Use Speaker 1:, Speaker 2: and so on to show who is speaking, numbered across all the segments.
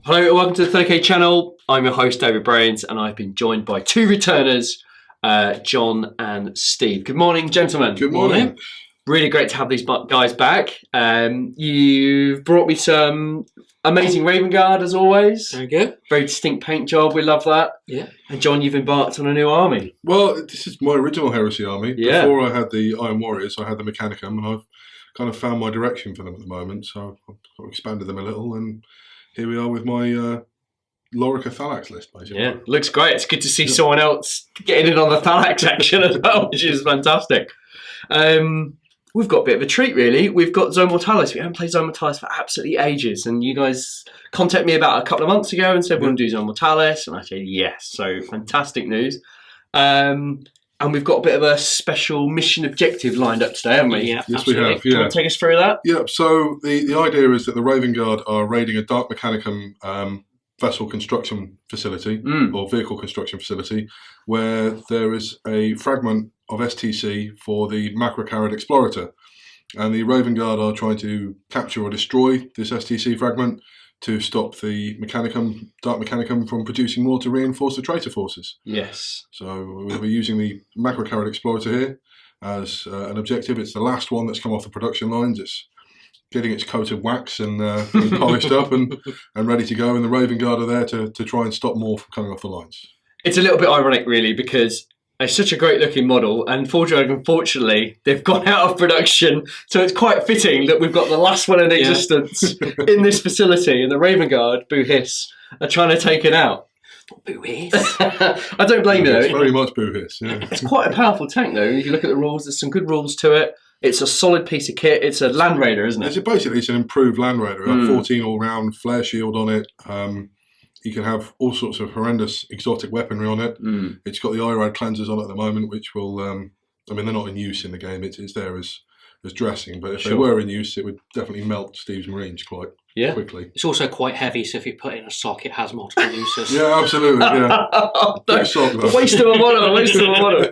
Speaker 1: Hello, welcome to the 30k channel. I'm your host, David Brains, and I've been joined by two returners, John and Steve. Good morning, gentlemen.
Speaker 2: Good morning.
Speaker 1: Really great to have these guys back. You've brought me some amazing Raven Guard, as always.
Speaker 3: Very good.
Speaker 1: Very distinct paint job, we love that.
Speaker 3: Yeah.
Speaker 1: And John, you've embarked on a new army.
Speaker 2: Well, this is my original Heresy army.
Speaker 1: Yeah.
Speaker 2: Before I had the Iron Warriors, I had the Mechanicum, and I've kind of found my direction for them at the moment. So I've expanded them a little, and here we are with my Lorica Thalax list, basically.
Speaker 1: Yeah, looks great. It's good to see someone else getting in on the Thalax action as well, which is fantastic. We've got a bit of a treat, really. We've got Zone Mortalis. We haven't played Zone Mortalis for absolutely ages, and you guys contacted me about a couple of months ago and said we want to do Zone Mortalis, and I said yes. So fantastic news. And we've got a bit of a special mission objective lined up today, haven't we?
Speaker 3: Yeah,
Speaker 2: Yes,
Speaker 3: absolutely.
Speaker 2: we have.
Speaker 1: Do you
Speaker 2: Yeah.
Speaker 1: want to take us through that?
Speaker 2: Yeah. So the idea is that the Raven Guard are raiding a Dark Mechanicum vessel construction facility or vehicle construction facility, where there is a fragment of STC for the Macrocarad Explorator, and the Raven Guard are trying to capture or destroy this STC fragment to stop the Dark Mechanicum from producing more to reinforce the traitor forces.
Speaker 1: Yes.
Speaker 2: So we're using the Macrocarad Explorator here as an objective. It's the last one that's come off the production lines. It's getting its coat of wax and being polished up and ready to go. And the Raven Guard are there to try and stop more from coming off the lines.
Speaker 1: It's a little bit ironic, really, because it's such a great-looking model, and unfortunately, they've gone out of production, so it's quite fitting that we've got the last one in existence in this facility, and the Raven Guard, boo hiss, are trying to take it out.
Speaker 3: Boo hiss.
Speaker 1: I don't blame you, though.
Speaker 2: It's very much boo hiss. Yeah.
Speaker 1: It's quite a powerful tank, though. If you look at the rules, there's some good rules to it. It's a solid piece of kit. It's a Land Raider, isn't it?
Speaker 2: It's an improved Land Raider. 14 all-round, flare shield on it. You can have all sorts of horrendous exotic weaponry on it. It's got the IRAD cleansers on it at the moment, which will, they're not in use in the game. It's there as dressing, but if they were in use, it would definitely melt Steve's Marines quite quickly.
Speaker 3: It's also quite heavy, so if you put it in a sock, it has multiple uses.
Speaker 2: Yeah, absolutely. Yeah.
Speaker 1: Waste of a model, waste of a model.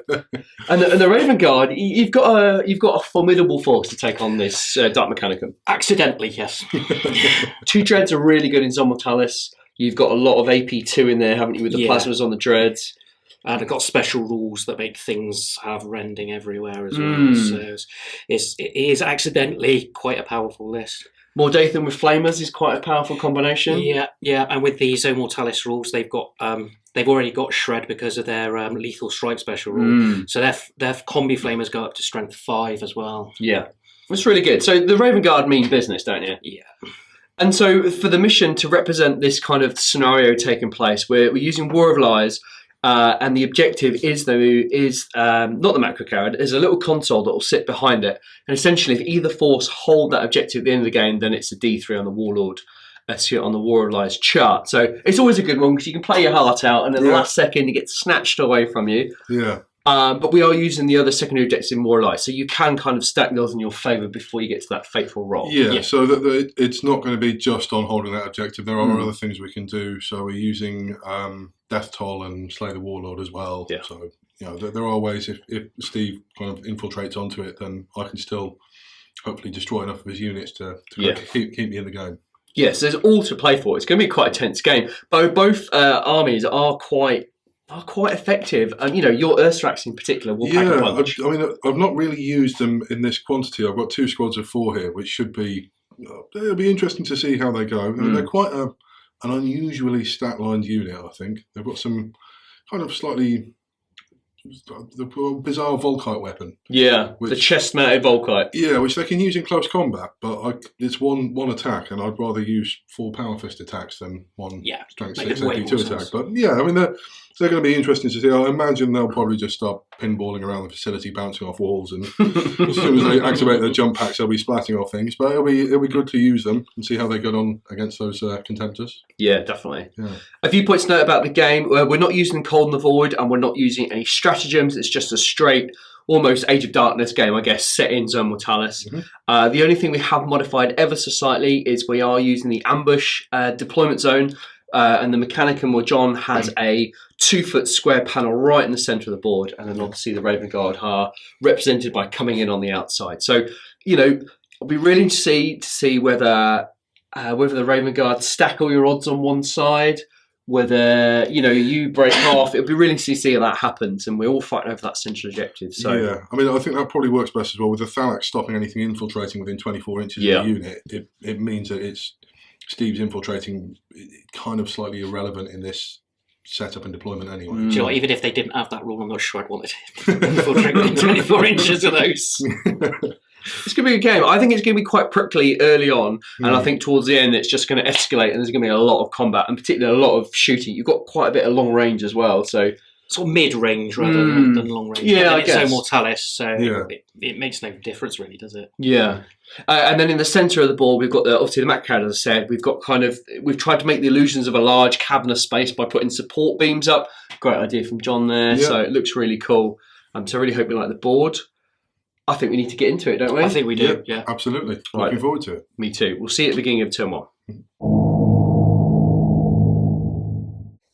Speaker 1: And the Raven Guard, you've got a formidable force to take on this Dark Mechanicum.
Speaker 3: Accidentally, yes.
Speaker 1: Two dreads are really good in Zone Mortalis. You've got a lot of AP2 in there, haven't you, with the plasmas on the dreads?
Speaker 3: And I've got special rules that make things have rending everywhere as well. So it is accidentally quite a powerful list.
Speaker 1: Mordathan with Flamers is quite a powerful combination.
Speaker 3: Yeah. And with the Zone Mortalis rules, they've already got Shred because of their lethal strike special rule. So their combi Flamers go up to strength 5 as well.
Speaker 1: Yeah, it's really good. So the Raven Guard mean business, don't you?
Speaker 3: Yeah.
Speaker 1: And so for the mission to represent this kind of scenario taking place, we're using War of Lies, and the objective is not the Macrocarad. There's a little console that will sit behind it, and essentially if either force hold that objective at the end of the game, then it's a D3 on the Warlord, on the War of Lies chart. So it's always a good one because you can play your heart out, and then the last second it gets snatched away from you.
Speaker 2: Yeah.
Speaker 1: But we are using the other secondary objectives in War of Lies, so you can kind of stack those in your favour before you get to that fateful roll.
Speaker 2: Yeah. So it's not going to be just on holding that objective. There are other things we can do. So we're using Death Toll and Slay the Warlord as well.
Speaker 1: Yeah.
Speaker 2: So there are ways if Steve kind of infiltrates onto it, then I can still hopefully destroy enough of his units to keep me in the game.
Speaker 1: Yes, there's all to play for. It's going to be quite a tense game. Both armies are quite effective, and your Urthrax in particular will pack a punch.
Speaker 2: I've not really used them in this quantity. I've got 2 squads of 4 here, which should be it'll be interesting to see how they go. They're quite an unusually stat-lined unit. I think they've got some kind of slightly bizarre Volkite weapon.
Speaker 1: Yeah, the chest-mounted Volkite.
Speaker 2: Yeah, which they can use in close combat, but it's one attack, and I'd rather use 4 Power Fist attacks than one Strength 6 AP2 attack. But they're going to be interesting to see. I imagine they'll probably just start pinballing around the facility, bouncing off walls, and as soon as they activate their jump packs, they'll be splatting off things. But it'll be good to use them and see how they get on against those contemptors.
Speaker 1: Yeah, definitely.
Speaker 2: Yeah.
Speaker 1: A few points to note about the game. We're not using Cold in the Void, and we're not using any stratagems. It's just a straight, almost Age of Darkness game, I guess, set in Zone Mortalis. The only thing we have modified ever so slightly is we are using the ambush deployment zone. And the Mechanicum, where John has a 2-foot square panel right in the centre of the board, and then obviously the Raven Guard are represented by coming in on the outside. So, it'll be really interesting to see whether whether the Raven Guard stack all your odds on one side, whether you break half. It'll be really interesting to see how that happens, and we're all fighting over that central objective. So
Speaker 2: yeah, I mean, I think that probably works best as well with the Thalax stopping anything infiltrating within 24 inches of the unit. It means that Steve's infiltrating kind of slightly irrelevant in this setup and deployment anyway.
Speaker 3: Do you know what, even if they didn't have that rule, I'm not sure I'd want it infiltrate within 24 inches of those.
Speaker 1: It's going to be a game. I think it's going to be quite prickly early on, and I think towards the end it's just going to escalate, and there's going to be a lot of combat, and particularly a lot of shooting. You've got quite a bit of long range as well, so
Speaker 3: sort of mid-range rather than long range.
Speaker 1: Yeah, I
Speaker 3: it's
Speaker 1: guess.
Speaker 3: so mortalis, so it makes no difference really, does it?
Speaker 1: Yeah. And then in the centre of the board, we've got obviously the Macrad, as I said. We've tried to make the illusions of a large cavernous space by putting support beams up. Great idea from John there.
Speaker 2: Yeah.
Speaker 1: So it looks really cool. So I really hope you like the board. I think we need to get into it, don't we?
Speaker 3: I think we do, yeah.
Speaker 2: Absolutely.
Speaker 1: Right.
Speaker 2: Looking forward to it.
Speaker 1: Me too. We'll see you at the beginning of turn 1.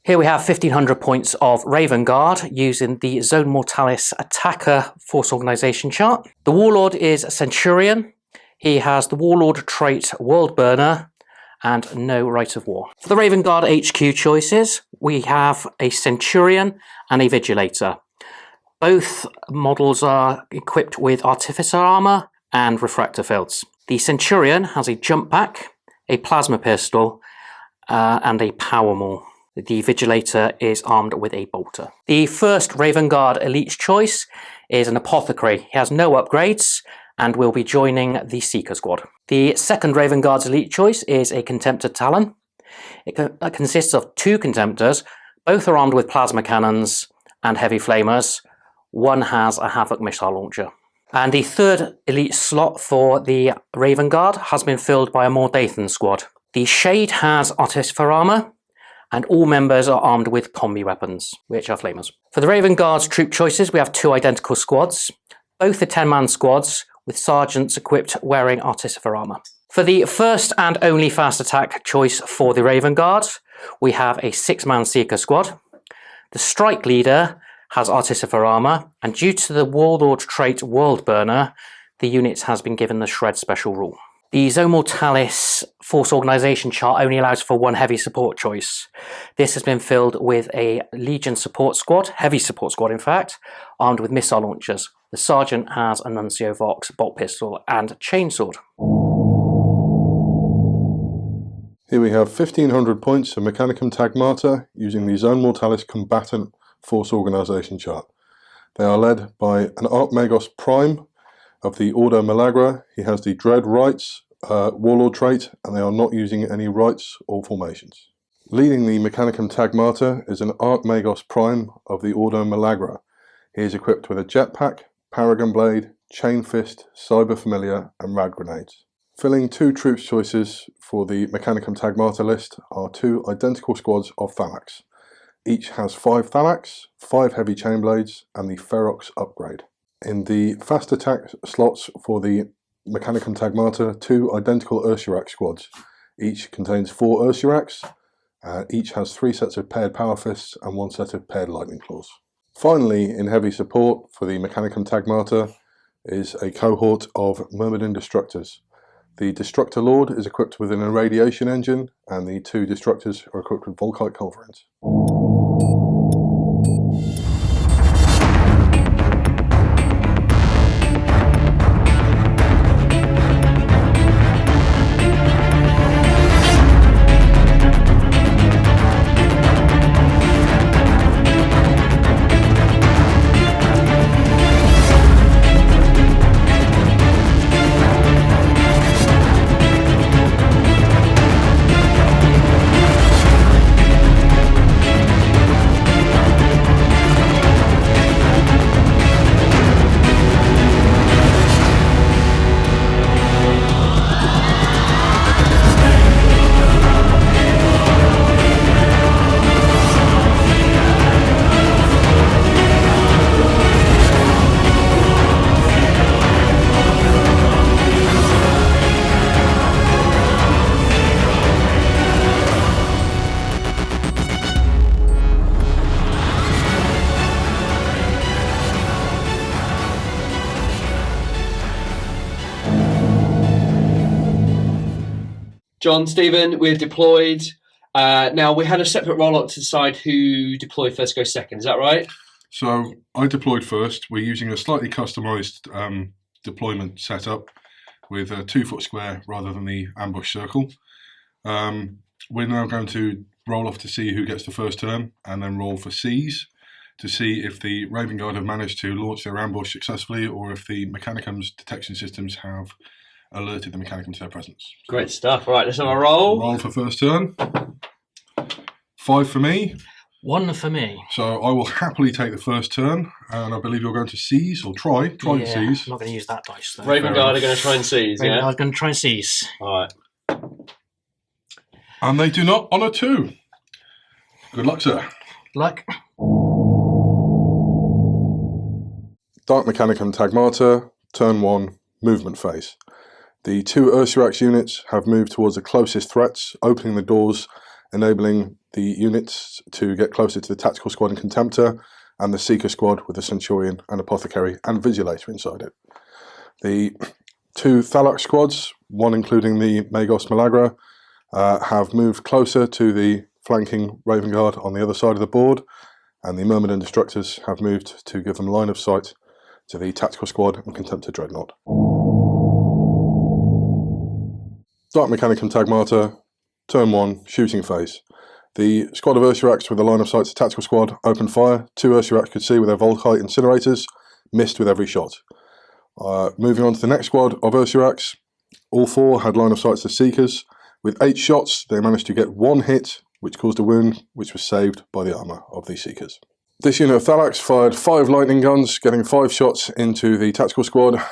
Speaker 3: Here we have 1,500 points of Raven Guard using the Zone Mortalis Attacker Force Organisation chart. The Warlord is Centurion. He has the Warlord trait World Burner and no Right of War. For the Raven Guard HQ choices, we have a Centurion and a Vigilator. Both models are equipped with Artificer Armour and Refractor Fields. The Centurion has a jump pack, a plasma pistol, and a power maul. The Vigilator is armed with a bolter. The first Raven Guard elite choice is an Apothecary. He has no upgrades and will be joining the Seeker Squad. The second Raven Guard's elite choice is a Contemptor Talon. It consists of 2 Contemptors. Both are armed with plasma cannons and heavy flamers. One has a Havoc missile launcher. And the third elite slot for the Raven Guard has been filled by a Mordathan squad. The Shade has Artificer Armour, and all members are armed with combi weapons, which are flamers. For the Raven Guard's troop choices, we have 2 identical squads. Both are 10-man squads, with sergeants equipped wearing Artificer Armour. For the first and only fast attack choice for the Raven Guard, we have a 6-man Seeker squad. The Strike Leader has Artificer Armour, and due to the Warlord trait World Burner, the unit has been given the Shred special rule. The Zone Mortalis Force Organisation chart only allows for 1 heavy support choice. This has been filled with a Legion support squad, heavy support squad in fact, armed with missile launchers. The Sergeant has a Nuncio Vox, bolt pistol and chainsword.
Speaker 2: Here we have 1,500 points of Mechanicum Tagmata using the Zone Mortalis Combatant Force Organisation chart. They are led by an Archmagos Prime of the Ordo Malagra. He has the Dread Rights Warlord trait, and they are not using any rights or formations. Leading the Mechanicum Tagmata is an Archmagos Prime of the Ordo Malagra. He is equipped with a jetpack, Paragon Blade, Chain Fist, Cyber Familiar, and Rad Grenades. Filling 2 troops choices for the Mechanicum Tagmata list are 2 identical squads of Thalax. Each has 5 Thalax, 5 heavy chain blades, and the Ferox upgrade. In the fast attack slots for the Mechanicum Tagmata, 2 identical Ursurax squads. Each contains 4 Ursurax. Each has 3 sets of paired Power Fists and 1 set of paired Lightning Claws. Finally, in heavy support for the Mechanicum Tagmata is a cohort of Myrmidon Destructors. The Destructor Lord is equipped with an irradiation engine, and the 2 Destructors are equipped with Volkite Culverins.
Speaker 1: John, Stephen, we're deployed. Now, we had a separate roll-up to decide who deployed first, goes second. Is that right?
Speaker 2: So I deployed first. We're using a slightly customised deployment setup with a 2-foot square rather than the ambush circle. We're now going to roll off to see who gets the first turn and then roll for Cs to see if the Raven Guard have managed to launch their ambush successfully or if the Mechanicum's detection systems have alerted the Mechanicum to their presence.
Speaker 1: Great stuff. Right, let's have a roll.
Speaker 2: Roll for first turn. 5 for me.
Speaker 3: 1 for me.
Speaker 2: So I will happily take the first turn, and I believe you're going to seize or try the seize.
Speaker 3: I'm not going to use that dice though.
Speaker 1: Raven Guard are going to try and seize,
Speaker 3: Raven
Speaker 1: yeah?
Speaker 3: Guard's going to try and seize.
Speaker 1: All right.
Speaker 2: And they do not on a 2. Good luck, sir.
Speaker 3: Luck.
Speaker 2: Dark Mechanicum Tagmata, turn 1, movement phase. The 2 Ursurax units have moved towards the closest threats, opening the doors, enabling the units to get closer to the Tactical Squad and Contemptor, and the Seeker Squad with the Centurion and Apothecary and Vigilator inside it. The 2 Thalax squads, one including the Magos Malagra, have moved closer to the flanking Raven Guard on the other side of the board, and the Myrmidon Destructors have moved to give them line of sight to the Tactical Squad and Contemptor Dreadnought. Dark Mechanicum Tagmata, turn 1, shooting phase. The squad of Ursurax with the line of sight to Tactical Squad opened fire. 2 Ursurax could see with their Volkite incinerators, missed with every shot. Moving on to the next squad of Ursurax, all 4 had line of sight to Seekers. With 8 shots, they managed to get 1 hit, which caused a wound, which was saved by the armour of the Seekers. This unit of Thalax fired 5 lightning guns, getting 5 shots into the Tactical Squad,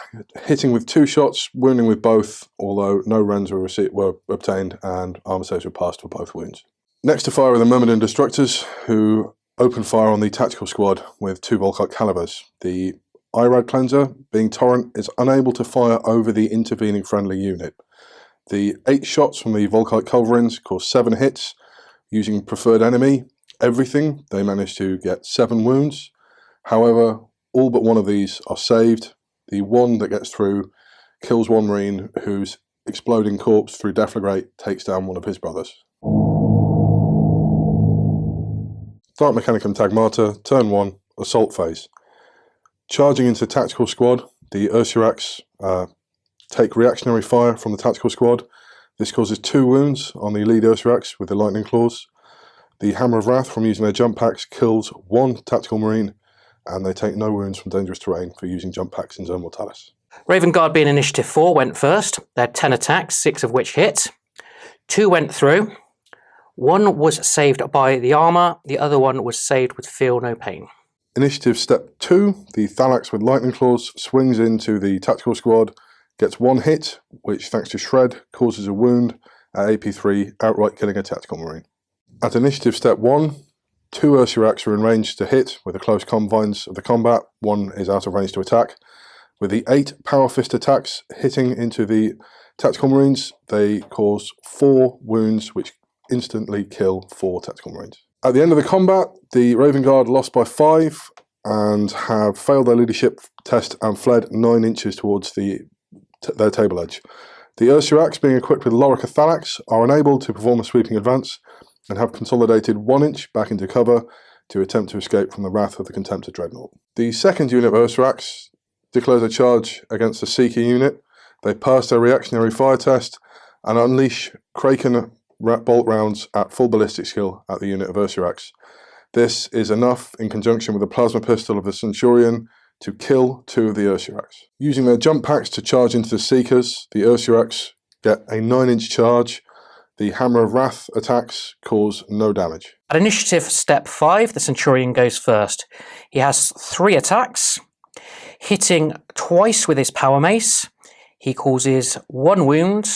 Speaker 2: hitting with 2 shots, wounding with both, although no rends were obtained and armour saves were passed for both wounds. Next to fire are the Myrmidon Destructors, who opened fire on the Tactical Squad with 2 Volkite calibers. The IRAD Cleanser, being Torrent, is unable to fire over the intervening friendly unit. The 8 shots from the Volkite Culverins caused 7 hits. Using Preferred Enemy, everything, they managed to get 7 wounds. However, all but one of these are saved. The one that gets through kills one Marine whose exploding corpse through deflagrate takes down one of his brothers. Dark Mechanicum Tagmata, turn 1, assault phase. Charging into Tactical Squad, the Ursurax take reactionary fire from the Tactical Squad. This causes 2 wounds on the lead Ursurax with the lightning claws. The Hammer of Wrath from using their jump packs kills 1 Tactical Marine, and they take no wounds from dangerous terrain for using jump packs in Zone Mortalis.
Speaker 3: Raven Guard being Initiative 4 went first. They had 10 attacks, 6 of which hit. 2 went through. 1 was saved by the armour, the other one was saved with Feel No Pain.
Speaker 2: Initiative Step 2, the Thalax with lightning claws swings into the Tactical Squad, gets 1 hit, which thanks to Shred causes a wound at AP3, outright killing a Tactical Marine. At Initiative Step 1, 2 Ursurax are in range to hit with the close confines of the combat, 1 is out of range to attack. With the 8 Power Fist attacks hitting into the Tactical Marines, they cause 4 wounds which instantly kill 4 Tactical Marines. At the end of the combat, the Raven Guard lost by 5 and have failed their leadership test and fled 9 inches towards their table edge. The Ursurax, being equipped with Lorica Thalax, are unable to perform a sweeping advance and have consolidated 1 inch back into cover to attempt to escape from the wrath of the Contemptor Dreadnought. The second unit of Ursurax declares a charge against the Seeker unit. They pass their reactionary fire test and unleash Kraken bolt rounds at full ballistic skill at the unit of Ursurax. This is enough, in conjunction with the plasma pistol of the Centurion, to kill 2 of the Ursurax. Using their jump packs to charge into the Seekers, the Ursurax get a 9-inch charge. The Hammer of Wrath attacks cause no damage.
Speaker 3: At Initiative Step 5, the Centurion goes first. He has 3 attacks, hitting twice with his Power Mace. He causes 1 wound,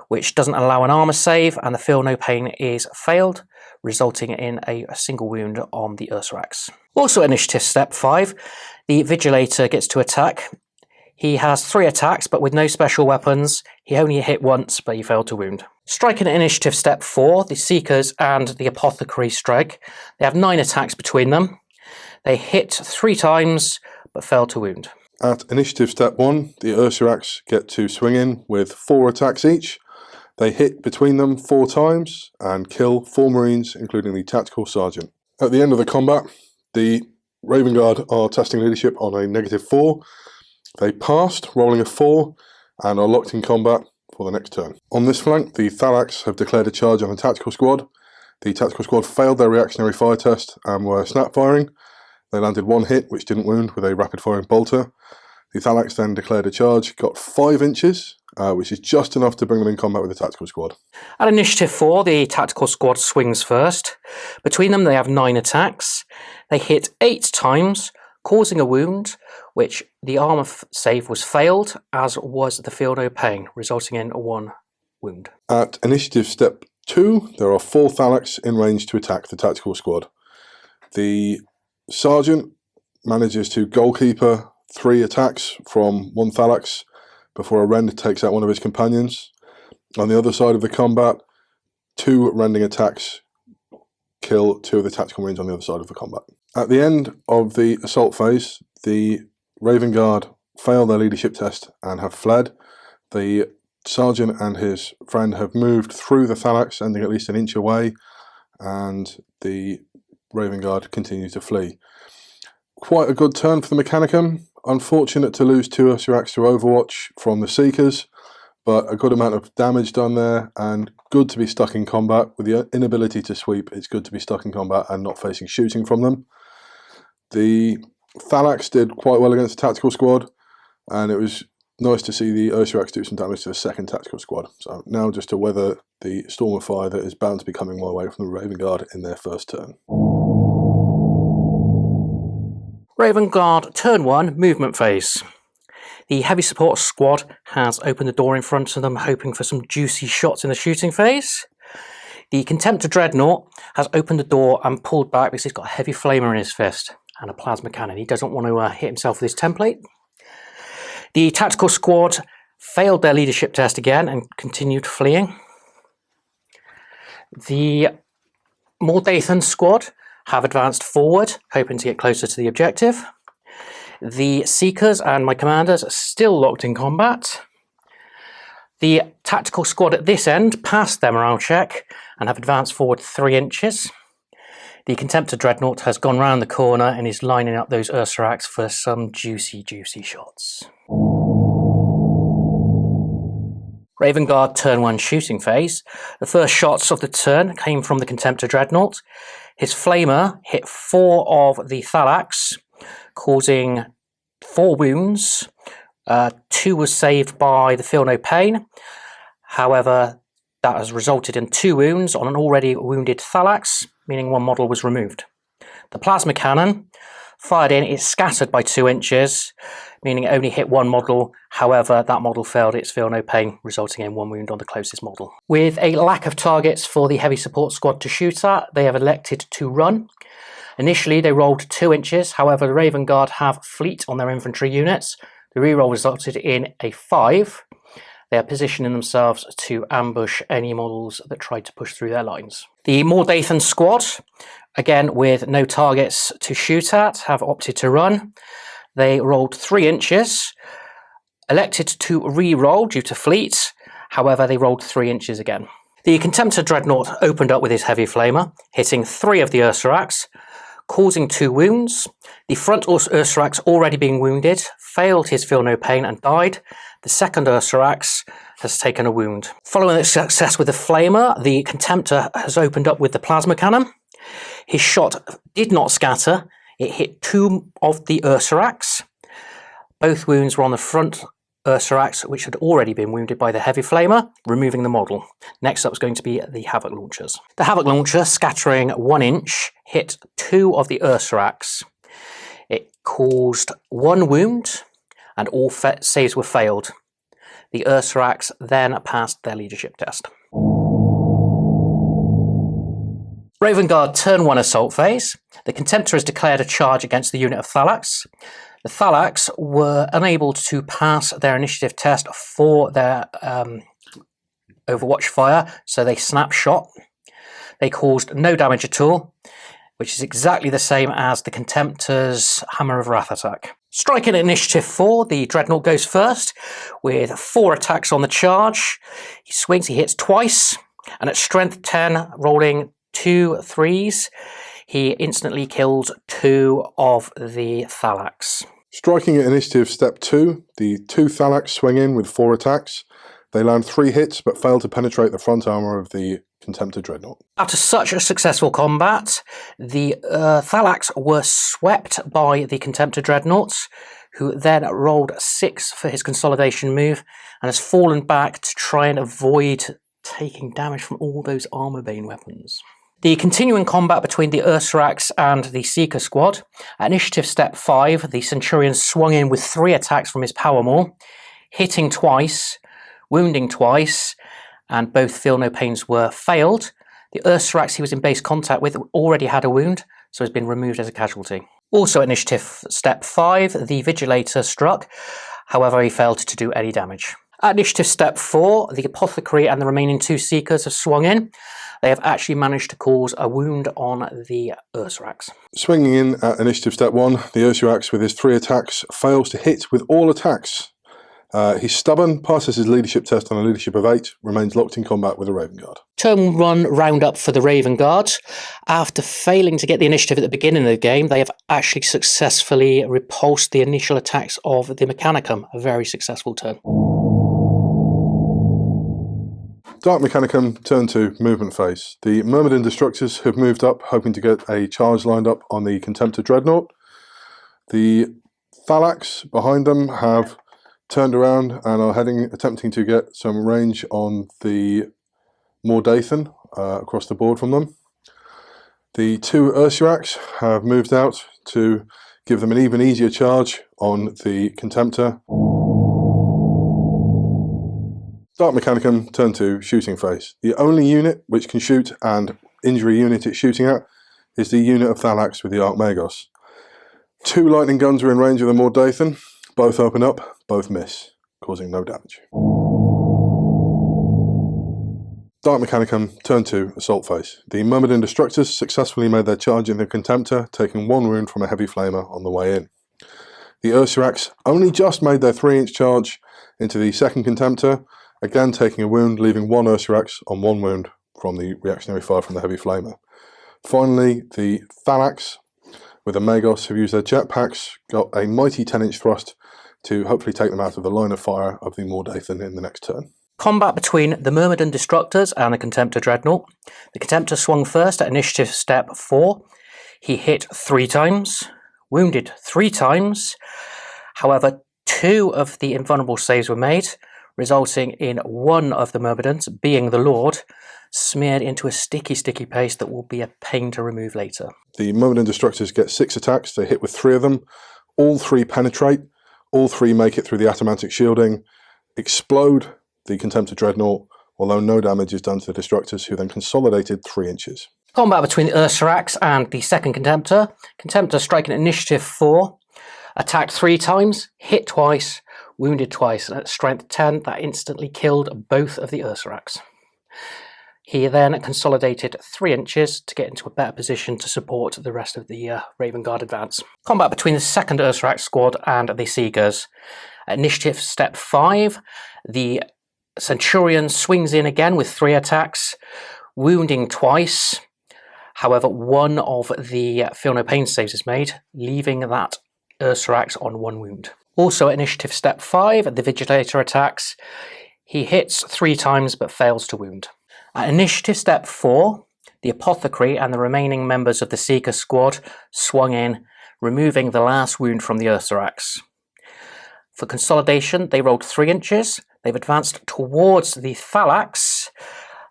Speaker 3: which doesn't allow an armor save, and the Feel No Pain is failed, resulting in a single wound on the Ursurax. Also Initiative Step 5, the Vigilator gets to attack. He has 3 attacks, but with no special weapons. He only hit once, but he failed to wound. Striking at Initiative Step 4, the Seekers and the Apothecary strike. They have 9 attacks between them. They hit 3 times, but fail to wound.
Speaker 2: At Initiative Step 1, the Ursurax get to swing in with 4 attacks each. They hit between them 4 times and kill 4 Marines, including the tactical sergeant. At the end of the combat, the Raven Guard are testing leadership on a -4. They passed, rolling a 4, and are locked in combat for the next turn. On this flank, the Thalax have declared a charge on the tactical squad. The tactical squad failed their reactionary fire test and were snap firing. They landed 1 hit, which didn't wound, with a rapid firing bolter. The Thalax then declared a charge, got 5 inches, which is just enough to bring them in combat with the tactical squad.
Speaker 3: At initiative 4, the tactical squad swings first. Between them, they have 9 attacks. They hit 8 times, causing a wound, which the armor save was failed, as was the feel no pain, resulting in 1 wound.
Speaker 2: At initiative step 2, there are 4 Thalax in range to attack the tactical squad. The sergeant manages to goalkeeper 3 attacks from 1 Thalax before a rend takes out one of his companions. On the other side of the combat, 2 rending attacks kill 2 of the tactical marines on the other side of the combat. At the end of the assault phase, the Raven Guard fail their leadership test and have fled. The sergeant and his friend have moved through the Thalax, ending at least an inch away, and the Raven Guard continue to flee. Quite a good turn for the Mechanicum. Unfortunate to lose 2 Ursarax to Overwatch from the Seekers, but a good amount of damage done there, and good to be stuck in combat. With the inability to sweep, it's good to be stuck in combat and not facing shooting from them. The Thalax did quite well against the tactical squad, and it was nice to see the Ursarax do some damage to the second tactical squad. So now just to weather the storm of fire that is bound to be coming my way from the Raven Guard in their first turn.
Speaker 3: Raven Guard, turn 1, movement phase. The heavy support squad has opened the door in front of them, hoping for some juicy shots in the shooting phase. The Contemptor Dreadnought has opened the door and pulled back because he's got a heavy flamer in his fist and a plasma cannon. He doesn't want to hit himself with his template. The tactical squad failed their leadership test again and continued fleeing. The Mordathan squad have advanced forward, hoping to get closer to the objective. The Seekers and my commanders are still locked in combat. The tactical squad at this end passed their morale check and have advanced forward 3 inches. The Contemptor Dreadnought has gone round the corner and is lining up those Ursarax for some juicy, juicy shots. Raven Guard turn 1 shooting phase. The first shots of the turn came from the Contemptor Dreadnought. His flamer hit 4 of the Thalax, causing 4 wounds. 2 was saved by the Feel No Pain. However, that has resulted in 2 wounds on an already wounded Thalax, meaning 1 model was removed. The plasma cannon fired in, it's scattered by 2 inches, meaning it only hit 1 model. However, that model failed its Feel No Pain, resulting in 1 wound on the closest model. With a lack of targets for the heavy support squad to shoot at, they have elected to run. Initially, they rolled 2 inches. However, the Raven Guard have fleet on their infantry units. The reroll resulted in a 5. They are positioning themselves to ambush any models that tried to push through their lines. The Mordathan squad, again with no targets to shoot at, have opted to run. They rolled 3 inches, elected to re-roll due to fleet. However, they rolled 3 inches again. The Contemptor Dreadnought opened up with his heavy flamer, hitting 3 of the Ursarax, causing 2 wounds. The front Ursarax, already being wounded, failed his Feel No Pain and died. The second Ursarax has taken a wound. Following its success with the flamer, the Contemptor has opened up with the plasma cannon. His shot did not scatter. It hit 2 of the Ursarax. Both wounds were on the front Ursarax, which had already been wounded by the heavy flamer, removing the model. Next up is going to be the Havoc launchers. The Havoc launcher, scattering 1 inch, hit 2 of the Ursarax. It caused 1 wound, and all saves were failed. The Ursarax then passed their leadership test. Raven Guard turn 1 assault phase. The Contemptor has declared a charge against the unit of Thalax. The Thalax were unable to pass their initiative test for their Overwatch fire, so they snapshot. They caused no damage at all, which is exactly the same as the Contemptor's Hammer of Wrath attack. Striking at initiative 4, the Dreadnought goes first with 4 attacks on the charge. He swings, he hits twice, and at strength 10, rolling 2 3s, he instantly kills 2 of the Thalax.
Speaker 2: Striking at initiative step 2, the 2 Thalax swing in with 4 attacks. They land 3 hits but fail to penetrate the front armour of the Contemptor Dreadnought.
Speaker 3: After such a successful combat, the Thalax were swept by the Contemptor Dreadnoughts, who then rolled 6 for his consolidation move and has fallen back to try and avoid taking damage from all those armor-bane weapons. The continuing combat between the Ursarax and the Seeker squad. At initiative step 5, the Centurion swung in with 3 attacks from his Power Maul, hitting twice, wounding twice, and both Feel No Pains were failed. The Ursarax he was in base contact with already had a wound, so has been removed as a casualty. Also at initiative step 5, the Vigilator struck, however he failed to do any damage. At initiative step 4, the Apothecary and the remaining 2 Seekers have swung in. They have actually managed to cause a wound on the Ursarax.
Speaker 2: Swinging in at initiative step 1, the Ursarax with his 3 attacks fails to hit with all attacks. He's stubborn, passes his leadership test on a leadership of 8, remains locked in combat with the Raven Guard.
Speaker 3: Turn 1 roundup for the Raven Guard. After failing to get the initiative at the beginning of the game, they have actually successfully repulsed the initial attacks of the Mechanicum. A very successful turn.
Speaker 2: Dark Mechanicum, turn 2, movement phase. The Myrmidon Destructors have moved up, hoping to get a charge lined up on the Contemptor Dreadnought. The Thalax behind them have turned around and are attempting to get some range on the Mordathan across the board from them. The 2 Ursarax have moved out to give them an even easier charge on the Contemptor. Dark Mechanicum, turn 2, shooting phase. The only unit which can shoot and injury unit it's shooting at is the unit of Thalax with the Archmagos. 2 lightning guns are in range of the Mordathan. Both open up, both miss, causing no damage. Dark Mechanicum, turn 2, assault phase. The Myrmidon Destructors successfully made their charge in the Contemptor, taking 1 wound from a heavy flamer on the way in. The Ursarax only just made their 3-inch charge into the second Contemptor, again taking a wound, leaving 1 Ursarax on 1 wound from the reactionary fire from the heavy flamer. Finally, the Thalax with the Magos have used their jetpacks, got a mighty 10-inch thrust to hopefully take them out of the line of fire of the Mordathan in the next turn.
Speaker 3: Combat between the Myrmidon Destructors and the Contemptor Dreadnought. The Contemptor swung first at initiative step 4. He hit 3 times, wounded 3 times. However, 2 of the invulnerable saves were made, resulting in 1 of the Myrmidons, being the Lord, smeared into a sticky paste that will be a pain to remove later.
Speaker 2: The Myrmidon Destructors get 6 attacks. They hit with 3 of them. All 3 penetrate. All 3 make it through the adamantic shielding, explode the Contemptor Dreadnought, although no damage is done to the Destructors, who then consolidated 3 inches.
Speaker 3: Combat between the Ursarax and the second Contemptor. Contemptor striking initiative 4, attacked 3 times, hit twice, wounded twice, and at strength 10, that instantly killed both of the Ursarax. He then consolidated 3 inches to get into a better position to support the rest of the Raven Guard advance. Combat between the second Ursarax squad and the Seekers. At initiative step 5, the Centurion swings in again with 3 attacks, wounding twice. However, 1 of the Feel No Pain saves is made, leaving that Ursarax on 1 wound. Also at initiative step 5, the Vigilator attacks. He hits 3 times but fails to wound. At initiative step 4, the Apothecary and the remaining members of the Seeker squad swung in, removing the last wound from the Ursarax. For consolidation, they rolled 3 inches. They've advanced towards the Thalax,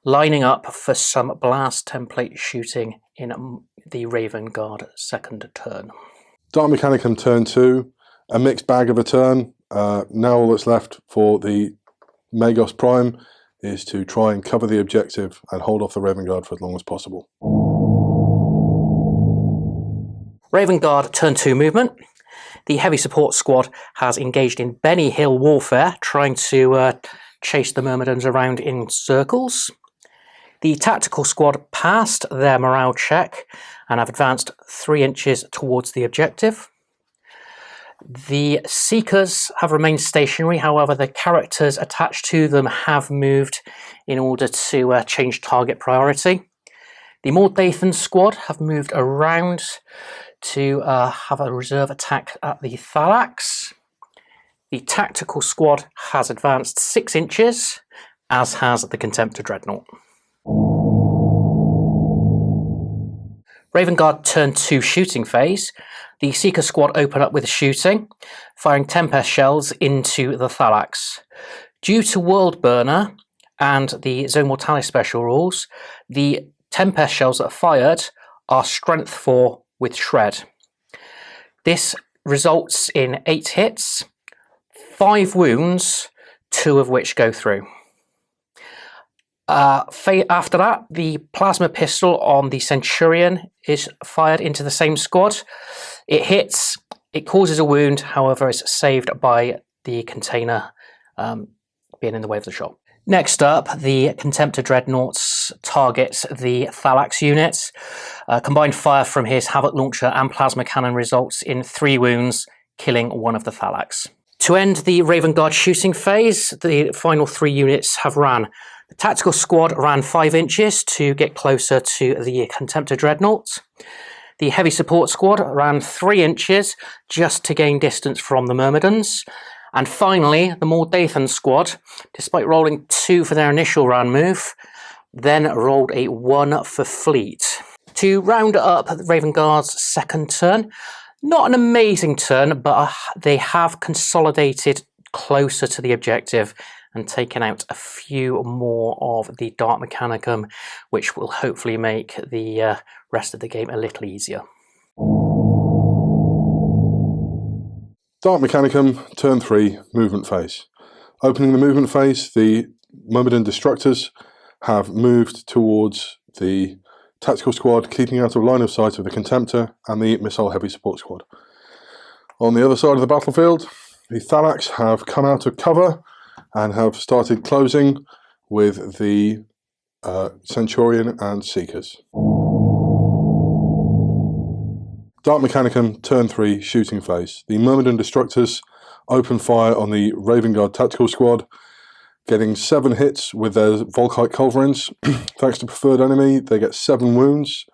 Speaker 3: lining up for some blast template shooting in the Raven Guard second turn.
Speaker 2: Dark Mechanicum, turn 2, a mixed bag of a turn. Now all that's left for the Magos Prime is to try and cover the objective and hold off the Raven Guard for as long as possible.
Speaker 3: Raven Guard turn 2 movement. The heavy support squad has engaged in Benny Hill warfare, trying to chase the Myrmidons around in circles. The tactical squad passed their morale check and have advanced 3 inches towards the objective. The Seekers have remained stationary, however the characters attached to them have moved in order to change target priority. The Mordathan squad have moved around to have a reserve attack at the Thalax. The Tactical squad has advanced 6 inches, as has the Contemptor Dreadnought. Raven Guard turn 2 shooting phase. The Seeker squad open up with shooting, firing Tempest shells into the Thalax. Due to World Burner and the Zone Mortalis special rules, the Tempest shells that are fired are Strength 4 with Shred. This results in 8 hits, 5 wounds, 2 of which go through. After that, the plasma pistol on the Centurion is fired into the same squad. It hits, it causes a wound, however it's saved by the container being in the way of the shot. Next up, the Contemptor Dreadnoughts targets the Thalax unit. Combined fire from his Havoc Launcher and Plasma Cannon results in 3 wounds, killing one of the Thalax. To end the Raven Guard shooting phase, the final 3 units have ran. The Tactical squad ran 5 inches to get closer to the Contemptor Dreadnought. The Heavy Support squad ran 3 inches just to gain distance from the Myrmidons. And finally, the Mordathan squad, despite rolling 2 for their initial round move, then rolled a 1 for fleet. To round up Raven Guard's second turn, not an amazing turn, but they have consolidated closer to the objective and taken out a few more of the Dark Mechanicum, which will hopefully make the rest of the game a little easier.
Speaker 2: Dark Mechanicum, turn 3, movement phase. Opening the movement phase, the Myrmidon Destructors have moved towards the Tactical squad, keeping out of line of sight of the Contemptor and the Missile Heavy Support squad. On the other side of the battlefield, the Thalax have come out of cover and have started closing with the Centurion and Seekers. Dark Mechanicum, turn 3, shooting phase. The Myrmidon Destructors open fire on the Raven Guard Tactical squad, getting 7 hits with their Volkite Culverins. Thanks to preferred enemy, they get 7 wounds.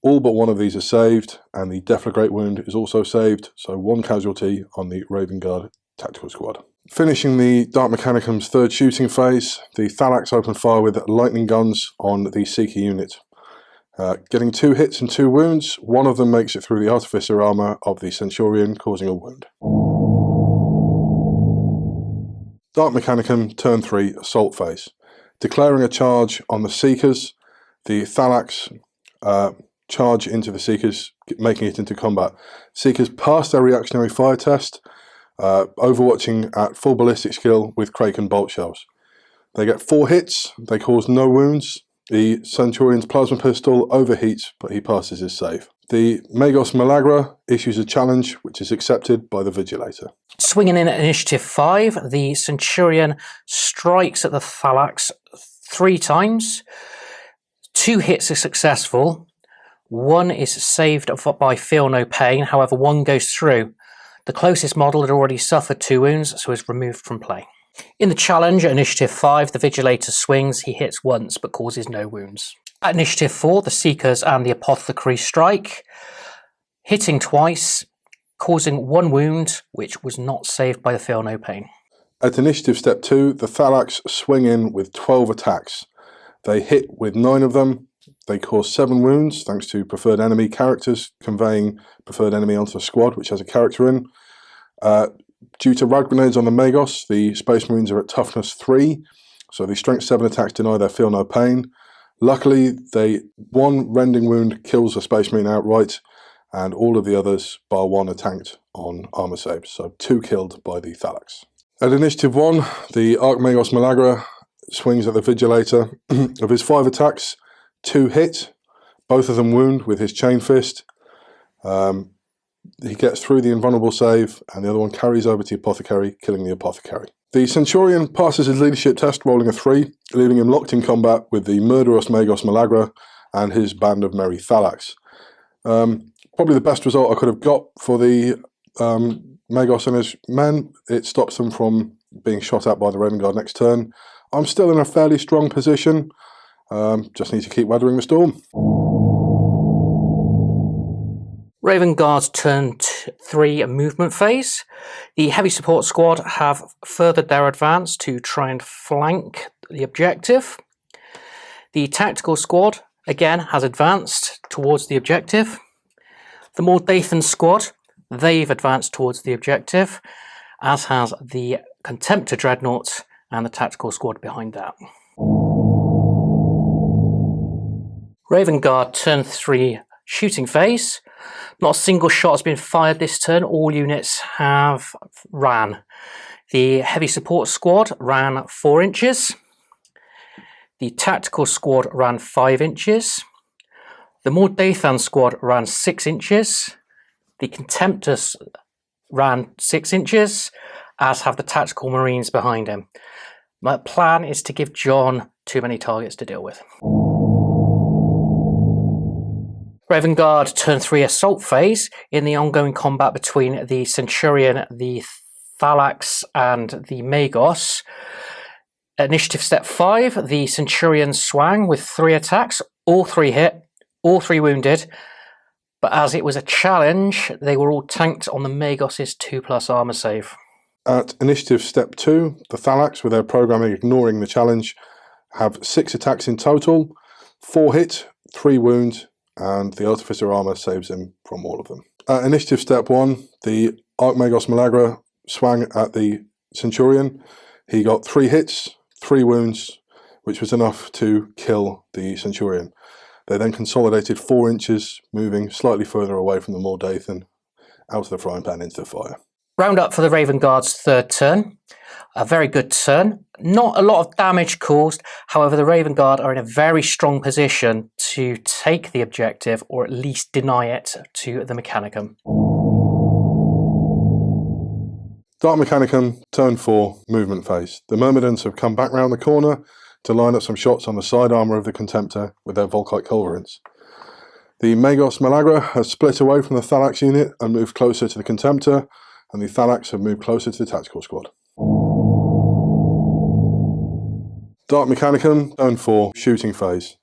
Speaker 2: All but one of these are saved, and the Deflagrate wound is also saved, so 1 casualty on the Raven Guard Tactical squad. Finishing the Dark Mechanicum's third shooting phase, the Thalax open fire with lightning guns on the Seeker unit. Getting 2 hits and 2 wounds, one of them makes it through the Artificer armour of the Centurion, causing a wound. Dark Mechanicum, turn 3, assault phase. Declaring a charge on the Seekers, the Thalax charge into the Seekers, making it into combat. Seekers pass their reactionary fire test, overwatching at full ballistic skill with Kraken bolt shells. They get 4 hits, they cause no wounds. The Centurion's plasma pistol overheats, but he passes his save. The Magos Malagra issues a challenge, which is accepted by the Vigilator.
Speaker 3: Swinging in at Initiative 5, the Centurion strikes at the Thalax 3 times. 2 hits are successful. 1 is saved by Feel No Pain, however 1 goes through. The closest model had already suffered 2 wounds, so is removed from play. In the challenge at Initiative 5, the Vigilator swings, he hits once but causes no wounds. At Initiative 4, the Seekers and the Apothecary strike, hitting twice, causing 1 wound, which was not saved by the Feel No Pain.
Speaker 2: At Initiative Step 2, the Thalax swing in with 12 attacks. They hit with 9 of them. They cause 7 wounds, thanks to preferred enemy characters conveying preferred enemy onto a squad, which has a character in. Due to rad grenades on the Magos, the Space Marines are at toughness 3, so the strength 7 attacks deny their Feel No Pain. Luckily, 1 rending wound kills a Space Marine outright, and all of the others, bar 1, are tanked on armor saves, so 2 killed by the Thalax. At Initiative 1, the Archmagos Malagra swings at the Vigilator. Of his 5 attacks, 2 hit, both of them wound with his Chain Fist. He gets through the invulnerable save, and the other one carries over to the Apothecary, killing the Apothecary. The Centurion passes his leadership test, rolling a 3, leaving him locked in combat with the murderous Magos Malagra and his band of merry Thalax. Probably the best result I could have got for the Magos and his men, it stops them from being shot at by the Raven Guard next turn. I'm still in a fairly strong position. Just need to keep weathering the storm.
Speaker 3: Raven Guard's turn 3 movement phase. The heavy support squad have furthered their advance to try and flank the objective. The tactical squad again has advanced towards the objective. The Mordathan squad, they've advanced towards the objective, as has the Contemptor Dreadnought and the tactical squad behind that. Raven Guard turn 3 shooting phase. Not a single shot has been fired this turn. All units have ran. The heavy support squad ran 4 inches. The tactical squad ran 5 inches. The Mordathan squad ran 6 inches. The Contemptors ran 6 inches, as have the tactical marines behind him. My plan is to give John too many targets to deal with. Raven Guard turn 3 assault phase. In the ongoing combat between the Centurion, the Thalax and the Magos. Initiative step 5, the Centurion swang with 3 attacks, all 3 hit, all 3 wounded, but as it was a challenge, they were all tanked on the Magos' 2+ armor save.
Speaker 2: At initiative step 2, the Thalax, with their programming ignoring the challenge, have 6 attacks in total, 4 hit, 3 wound, and the Artificer armor saves him from all of them. At initiative step 1, the Archmagos Malagra swang at the Centurion. He got 3 hits, 3 wounds, which was enough to kill the Centurion. They then consolidated 4 inches, moving slightly further away from the Mordathan, out of the frying pan into the fire.
Speaker 3: Round up for the Raven Guard's 3rd turn. A very good turn. Not a lot of damage caused, however the Raven Guard are in a very strong position to take the objective, or at least deny it to the Mechanicum.
Speaker 2: Dark Mechanicum, turn 4, movement phase. The Myrmidons have come back round the corner to line up some shots on the side armour of the Contemptor with their Volkite culverins. The Magos Malagra has split away from the Thalax unit and moved closer to the Contemptor, and the Thalax have moved closer to the tactical squad. Dark Mechanicum, turn 4, shooting phase.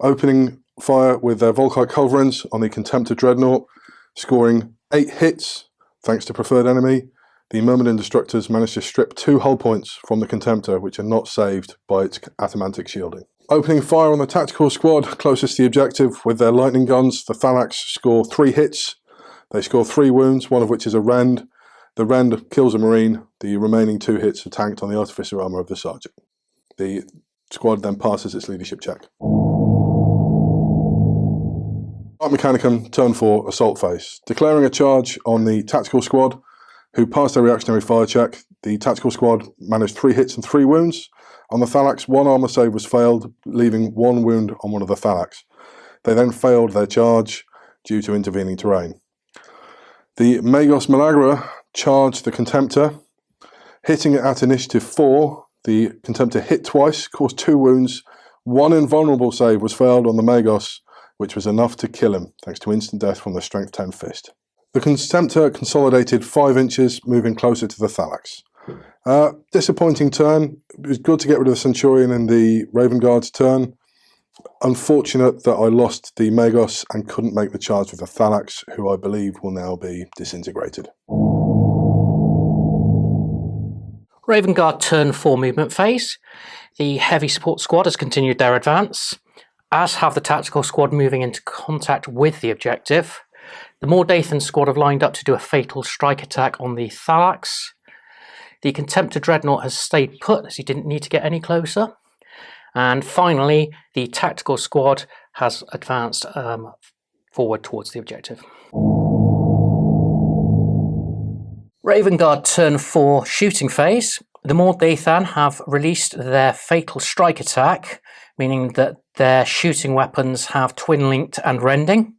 Speaker 2: Opening fire with their Volkite culverins on the Contemptor Dreadnought, scoring 8 hits thanks to preferred enemy. The Myrmidon Destructors managed to strip 2 hull points from the Contemptor, which are not saved by its adamantic shielding. Opening fire on the tactical squad closest to the objective with their lightning guns, the Thalax score 3 hits. They score 3 wounds, one of which is a rend. The rend kills a marine. The remaining 2 hits are tanked on the artificer armour of the sergeant. The squad then passes its leadership check. Dark Mechanicum, turn 4, assault phase. Declaring a charge on the tactical squad, who passed their reactionary fire check. The tactical squad managed 3 hits and 3 wounds. On the Thalax, 1 armour save was failed, leaving 1 wound on one of the Thalax. They then failed their charge due to intervening terrain. The Magos Malagra charged the Contemptor, hitting it at initiative 4. The Contemptor hit twice, caused 2 wounds. 1 invulnerable save was failed on the Magos, which was enough to kill him, thanks to instant death from the Strength 10 fist. The Contemptor consolidated 5 inches, moving closer to the Thalax. Disappointing turn. It was good to get rid of the Centurion in the Raven Guard's turn. Unfortunate that I lost the Magos and couldn't make the charge with the Thalax, who I believe will now be disintegrated.
Speaker 3: Raven Guard turn 4 movement phase. The heavy support squad has continued their advance, as have the tactical squad moving into contact with the objective. The Mordathan squad have lined up to do a fatal strike attack on the Thalax. The Contemptor Dreadnought has stayed put as he didn't need to get any closer. And finally, the tactical squad has advanced forward towards the objective. Raven Guard turn 4 shooting phase. The Mordathan have released their fatal strike attack, meaning that their shooting weapons have twin-linked and rending.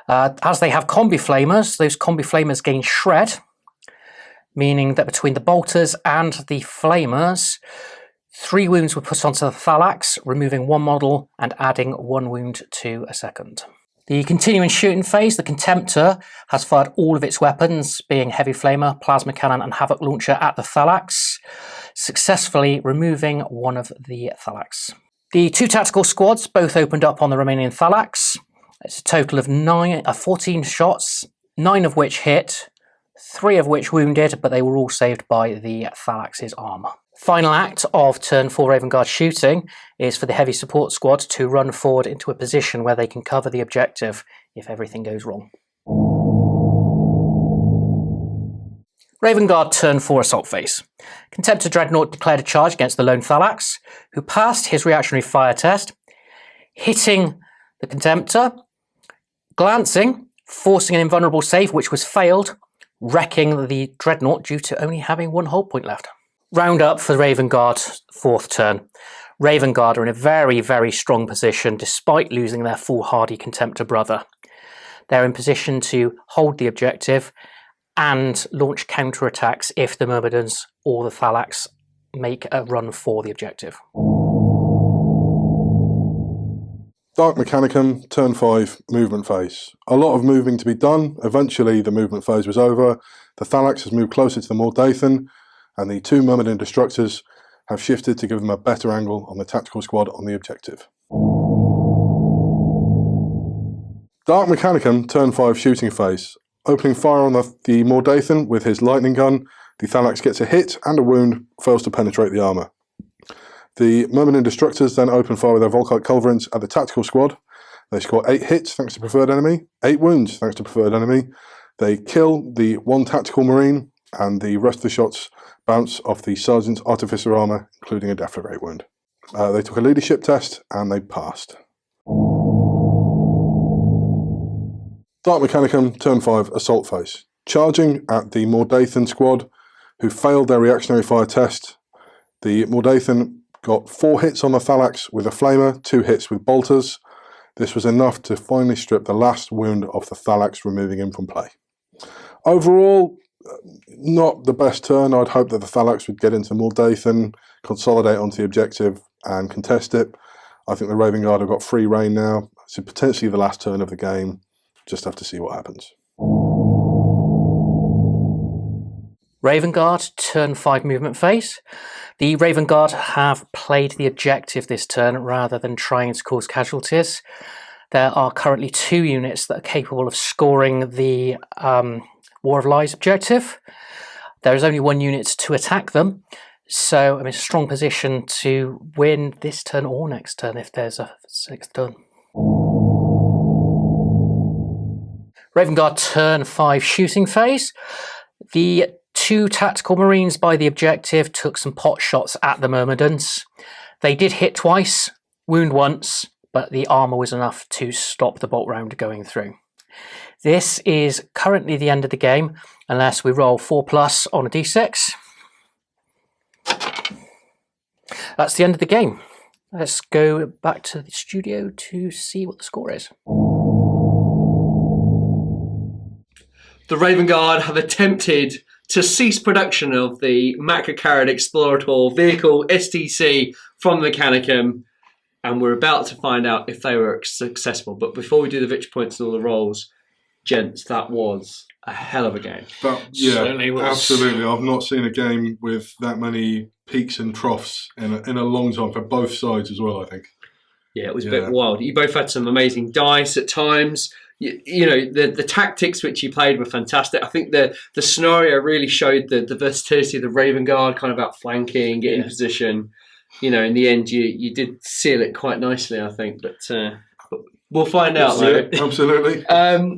Speaker 3: As they have combi flamers, those combi flamers gain shred, meaning that between the bolters and the flamers, 3 wounds were put onto the Thalax, removing 1 model and adding 1 wound to a second. The continuing shooting phase, the Contemptor has fired all of its weapons, being Heavy Flamer, Plasma Cannon and Havoc Launcher at the Thalax, successfully removing one of the Thalax. The 2 tactical squads both opened up on the remaining Thalax. It's a total of 14 shots, 9 of which hit, 3 of which wounded, but they were all saved by the Thalax's armour. Final act of turn 4 Raven Guard shooting is for the heavy support squad to run forward into a position where they can cover the objective if everything goes wrong. Raven Guard turn 4 assault phase. Contemptor Dreadnought declared a charge against the lone Thalax, who passed his reactionary fire test, hitting the Contemptor, glancing, forcing an invulnerable save which was failed, wrecking the Dreadnought due to only having 1 hold point left. Round up for the Raven Guard's 4th turn. Raven Guard are in a very, very strong position despite losing their foolhardy Contemptor brother. They're in position to hold the objective and launch counterattacks if the Myrmidons or the Thalax make a run for the objective.
Speaker 2: Dark Mechanicum, turn 5, movement phase. A lot of moving to be done. Eventually the movement phase was over. The Thalax has moved closer to the Mordathan, and the 2 Myrmidon Destructors have shifted to give them a better angle on the tactical squad on the objective. Dark Mechanicum, turn 5, shooting phase. Opening fire on the Mordathan with his lightning gun, the Thalax gets a hit and a wound, fails to penetrate the armour. The Myrmidon Destructors then open fire with their Volkite Culverins at the tactical squad. They score 8 hits thanks to preferred enemy, 8 wounds thanks to preferred enemy. They kill the 1 tactical marine, and the rest of the shots bounce off the Sergeant's Artificer armour, including a death rate wound. They took a leadership test and they passed. Dark Mechanicum, turn 5, assault phase. Charging at the Mordathan squad, who failed their reactionary fire test. The Mordathan got 4 hits on the Thalax with a flamer, 2 hits with bolters. This was enough to finally strip the last wound of the Thalax, removing him from play. Overall, not the best turn. I'd hope that the Thalax would get into Mordathan, consolidate onto the objective and contest it. I think the Raven Guard have got free reign now. It's potentially the last turn of the game. Just have to see what happens.
Speaker 3: Raven Guard, turn 5 movement phase. The Raven Guard have played the objective this turn rather than trying to cause casualties. There are currently 2 units that are capable of scoring the War of Lies objective. There is only 1 unit to attack them, so I'm in a strong position to win this turn or next turn if there's a 6th turn. Raven Guard turn 5 shooting phase. The 2 tactical marines by the objective took some pot shots at the Myrmidons. They did hit twice, wound once, but the armour was enough to stop the bolt round going through. This is currently the end of the game, unless we roll 4+ on a d6. That's the end of the game. Let's go back to the studio to see what the score is.
Speaker 1: The Raven Guard have attempted to cease production of the Macrocarad Explorator vehicle STC from the Mechanicum, and we're about to find out if they were successful. But before we do the victory points and all the rolls, gents, that was a hell of a game.
Speaker 2: Yeah, absolutely. I've not seen a game with that many peaks and troughs in a long time for both sides as well, I think.
Speaker 1: Yeah, it was a bit wild. You both had some amazing dice at times. You know, the tactics which you played were fantastic. I think the scenario really showed the versatility of the Raven Guard, kind of outflanking, getting in position. You know, in the end, you did seal it quite nicely, I think. But we'll find out, though.
Speaker 2: Absolutely.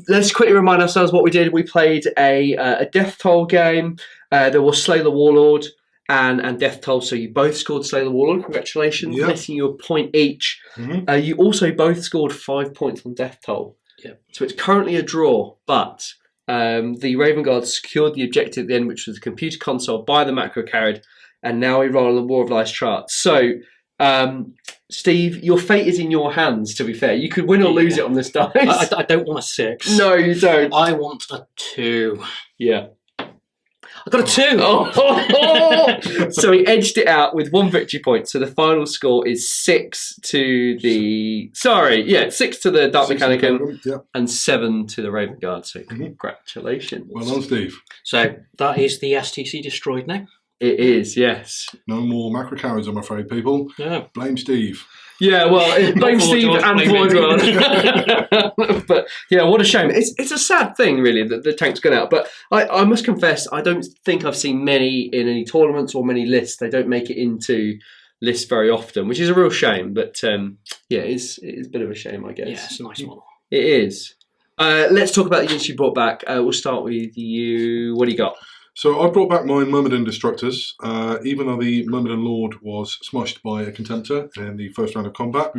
Speaker 1: Let's quickly remind ourselves what we did. We played a Death Toll game. There was Slay the Warlord and Death Toll. So you both scored Slay the Warlord. Congratulations.
Speaker 2: Yep.
Speaker 1: Netting you a point each. Mm-hmm. You also both scored 5 points on Death Toll. Yeah. So it's currently a draw, but the Raven Guard secured the objective at the end, which was a computer console by the Macrocarad, and now we roll on the War of Lies chart. So, Steve, your fate is in your hands, to be fair. You could win or lose it on this dice.
Speaker 3: I don't want a 6.
Speaker 1: No, you don't.
Speaker 3: I want a 2.
Speaker 1: Yeah.
Speaker 3: I got a 2.
Speaker 1: Oh. So he edged it out with 1 victory point. So the final score is 6 to the... 6 to the Dark Mechanicum and 7 to the Raven Guard. So congratulations.
Speaker 2: Well done, Steve.
Speaker 3: So that is the STC destroyed now.
Speaker 1: It is, yes.
Speaker 2: No more macro carriers, I'm afraid, people.
Speaker 3: Yeah.
Speaker 2: Blame Steve.
Speaker 1: Yeah, well, blame Steve and Floyd Rod. But yeah, what a shame. It's a sad thing, really, that the tank's gone out. But I must confess, I don't think I've seen many in any tournaments or many lists. They don't make it into lists very often, which is a real shame. But yeah, it's a bit of a shame, I guess.
Speaker 3: Yeah, it's a nice one.
Speaker 1: It is. Let's talk about the units you brought back. We'll start with you. What do you got?
Speaker 2: So I brought back my Myrmidon Destructors, even though the Myrmidon Lord was smushed by a Contemptor in the first round of combat.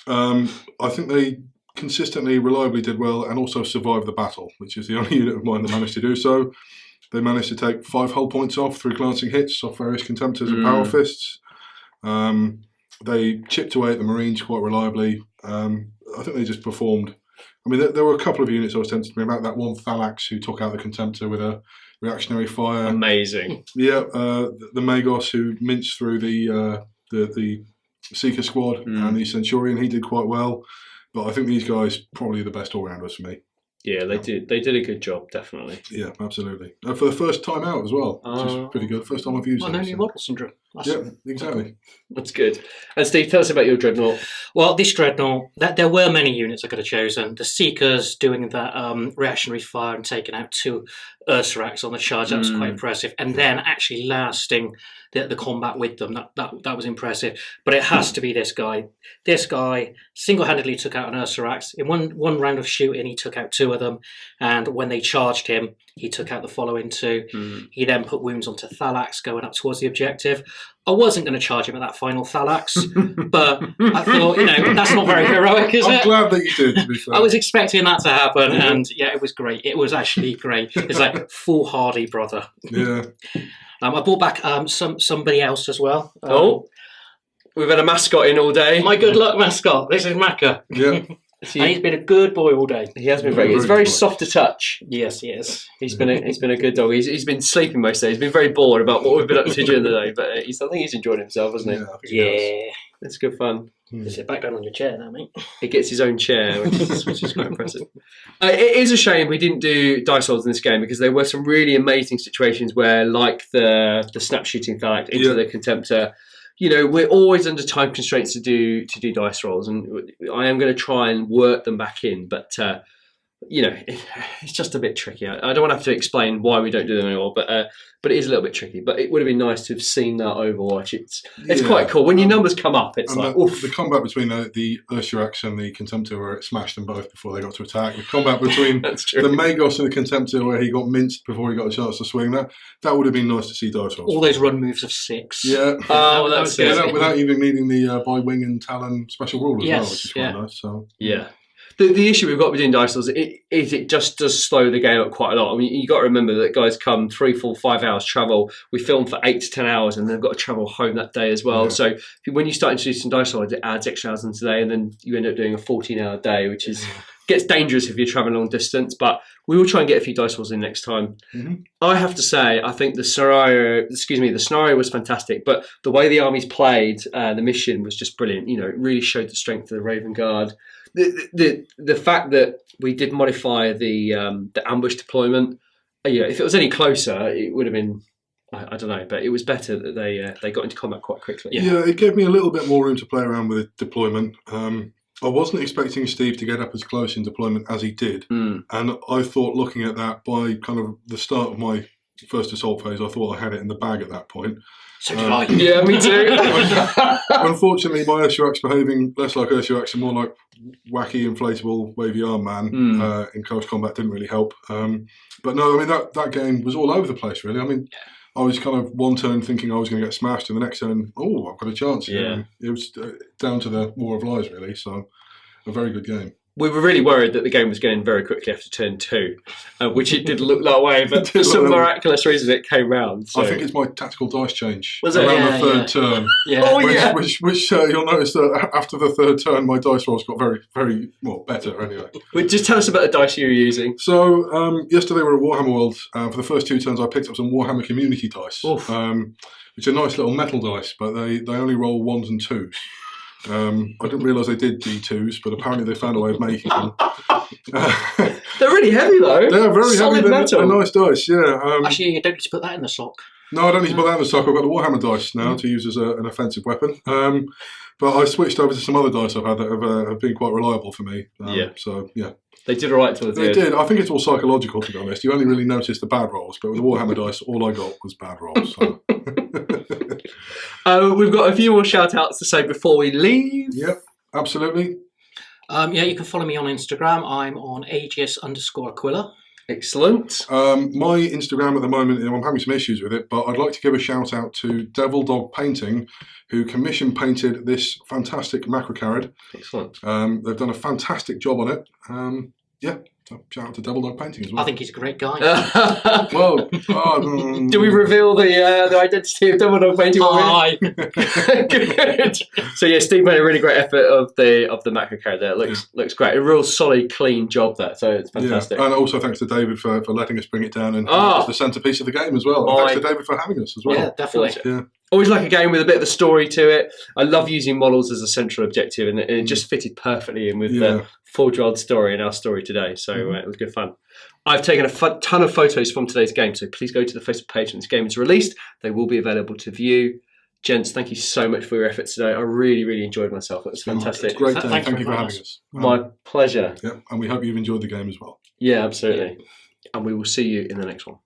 Speaker 2: I think they consistently, reliably did well and also survived the battle, which is the only unit of mine that managed to do so. They managed to take 5 hull points off through glancing hits off various Contemptors and Power Fists. They chipped away at the Marines quite reliably. I think they just performed. I mean, there were a couple of units I was tempted to bring back. That one Thalax who took out the Contemptor with a reactionary fire.
Speaker 1: Amazing.
Speaker 2: Yeah, the Magos who minced through the Seeker squad and the Centurion. He did quite well, but I think these guys probably the best all rounders for me.
Speaker 1: Yeah, they did. They did a good job, definitely.
Speaker 2: Yeah, absolutely. For the first time out as well, which is pretty good. First time I've used it.
Speaker 3: No new model syndrome.
Speaker 2: Yeah, exactly.
Speaker 1: That's good. And Steve, tell us about your Dreadnought.
Speaker 3: Well, this Dreadnought, there were many units I could have chosen. The Seekers doing that reactionary fire and taking out 2 Ursarax on the charge, that was quite impressive. And then actually lasting the combat with them, that was impressive. But it has to be this guy. This guy single-handedly took out an Ursarax. In one round of shooting, he took out 2 of them. And when they charged him, he took out the following 2. He then put wounds onto Thalax going up towards the objective. I wasn't going to charge him at that final Thalax, but I thought, that's not very heroic, is it?
Speaker 2: I'm glad that you did, to be fair.
Speaker 3: I was expecting that to happen, and yeah, it was great. It was actually great. It's like full Hardy, brother.
Speaker 2: Yeah.
Speaker 3: I brought back somebody else as well.
Speaker 1: We've had a mascot in all day.
Speaker 3: My good luck mascot. This is Macca.
Speaker 2: Yeah.
Speaker 3: And he's been a good boy all day.
Speaker 1: He has been very good. He's very soft to touch.
Speaker 3: Yes, he is.
Speaker 1: He's been a good dog. He's been sleeping most days. He's been very bored about what we've been up to during the day, but I think he's enjoyed himself, hasn't he?
Speaker 3: Yeah.
Speaker 1: It's good fun.
Speaker 3: Sit back down on your chair now, mate.
Speaker 1: He gets his own chair, which is quite impressive. It is a shame we didn't do dice rolls in this game because there were some really amazing situations where, like the snap shooting Thalax into the Contemptor, we're always under time constraints to do dice rolls, and I am going to try and work them back in, but it's just a bit tricky. I don't want to have to explain why we don't do them anymore, but it is a little bit tricky. But it would have been nice to have seen that Overwatch. It's quite cool when your numbers come up. It's like
Speaker 2: the combat between the Ursarax and the Contemptor, where it smashed them both before they got to attack. The combat between the Magos and the Contemptor, where he got minced before he got a chance to swing. That would have been nice to see dice rolls.
Speaker 3: All those run moves of 6.
Speaker 2: Yeah.
Speaker 1: Oh, that's good.
Speaker 2: Without even needing the by wing and talon special rule as well, which is quite nice. So
Speaker 1: yeah. The issue we've got with doing dice rolls is it just does slow the game up quite a lot. I mean, you got to remember that guys come 3, 4, 5 hours travel. We film for 8 to 10 hours, and they've got to travel home that day as well. Yeah. So when you start introducing dice rolls, it adds extra hours into the day, and then you end up doing a 14-hour day, which gets dangerous if you're traveling long distance. But we will try and get a few dice rolls in next time. I have to say, I think the scenario was fantastic, but the way the armies played the mission was just brilliant. It really showed the strength of the Raven Guard. The fact that we did modify the ambush deployment, if it was any closer, it would have been, I don't know, but it was better that they got into combat quite quickly.
Speaker 2: Yeah, it gave me a little bit more room to play around with deployment. I wasn't expecting Steve to get up as close in deployment as he did, and I thought, looking at that, by kind of the start of my first assault phase, I thought I had it in the bag at that point.
Speaker 3: So did I.
Speaker 1: Yeah, me too.
Speaker 2: Unfortunately, my Ursarax behaving less like Ursarax and more like wacky, inflatable, wavy arm man in close combat didn't really help. But no, I mean, that game was all over the place, really. I mean, I was kind of one turn thinking I was going to get smashed, and the next turn, I've got a chance. Yeah. It was down to the War of Lies, really. So, a very good game.
Speaker 1: we were really worried that the game was going very quickly after turn 2, which it did look that way, but for some miraculous reason it came round. So.
Speaker 2: I think it's my tactical dice change
Speaker 1: Was it?
Speaker 2: around the third turn.
Speaker 3: Yeah.
Speaker 1: Oh,
Speaker 2: Which you'll notice that after the third turn, my dice rolls got very, very better anyway.
Speaker 1: Well, just tell us about the dice you were using.
Speaker 2: So yesterday we were at Warhammer World. For the first 2 turns, I picked up some Warhammer Community dice, which are nice little metal dice, but they only roll 1s and 2s. I didn't realise they did D2s, but apparently they found a way of making them.
Speaker 1: They're really heavy though.
Speaker 2: They're very
Speaker 1: Solid
Speaker 2: heavy.
Speaker 1: metal.
Speaker 2: They're nice dice, yeah.
Speaker 3: Actually, you don't need to put that in the sock.
Speaker 2: No, I don't need to put that in the sock. I've got the Warhammer dice now to use as an offensive weapon. But I switched over to some other dice I've had that have been quite reliable for me. So, yeah.
Speaker 1: They did all right till the
Speaker 2: They
Speaker 1: end.
Speaker 2: did. I think it's all psychological, to be honest. You only really notice the bad rolls, but with the Warhammer dice, all I got was bad rolls. So.
Speaker 1: We've got a few more shout-outs to say before we leave.
Speaker 2: Yep, absolutely.
Speaker 3: You can follow me on Instagram. I'm on Aegis_Aquila.
Speaker 1: Excellent.
Speaker 2: My Instagram at the moment, I'm having some issues with it, but I'd like to give a shout out to Devil Dog Painting, who commission painted this fantastic macrocarad.
Speaker 1: Excellent.
Speaker 2: They've done a fantastic job on it. So shout out to Devil Dog Painting as well.
Speaker 3: I think he's a great guy.
Speaker 2: Well,
Speaker 1: do we reveal the identity of Double Dog Painting?
Speaker 3: Hi.
Speaker 1: Good. So yeah, Steve made a really great effort of the macro carad there. It looks great. A real solid, clean job there. So it's fantastic.
Speaker 2: Yeah. And also thanks to David for letting us bring it down and it's the centrepiece of the game as well. And thanks to David for having us as well.
Speaker 3: Yeah, definitely.
Speaker 2: Yeah.
Speaker 1: Always like a game with a bit of a story to it. I love using models as a central objective, and it just fitted perfectly in with the Forge story and our story today. So it was good fun. I've taken a ton of photos from today's game, so please go to the Facebook page when this game is released. They will be available to view. Gents, thank you so much for your efforts today. I really, really enjoyed myself. It was fantastic.
Speaker 2: Great day.
Speaker 3: Thank
Speaker 2: you for having us.
Speaker 1: My pleasure.
Speaker 2: Yeah, and we hope you've enjoyed the game as well.
Speaker 1: Yeah, absolutely. And we will see you in the next one.